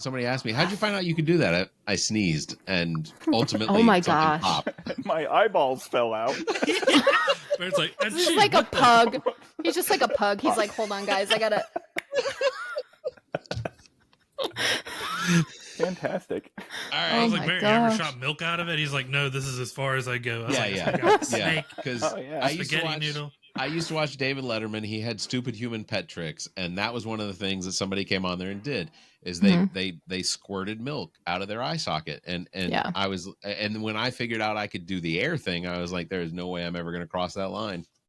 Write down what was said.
somebody asked me, how'd you find out you could do that? I sneezed, and ultimately Oh my something gosh. popped. My eyeballs fell out. Barrett's like, He's just like a pug. He's just like a pug. He's like, hold on, guys, I gotta. Fantastic. All I right. was Oh like, my Barrett, you ever gosh. shot milk out of it? He's like, no, this is as far as I go. I was like, Yeah. I got a Yeah. snake, Because Oh, yeah. I used to spaghetti watch. noodle. I used to watch David Letterman. He had stupid human pet tricks, and that was one of the things that somebody came on there and did. Is they squirted milk out of their eye socket, and Yeah. I was, and when I figured out I could do the air thing, I was like, there is no way I'm ever going to cross that line.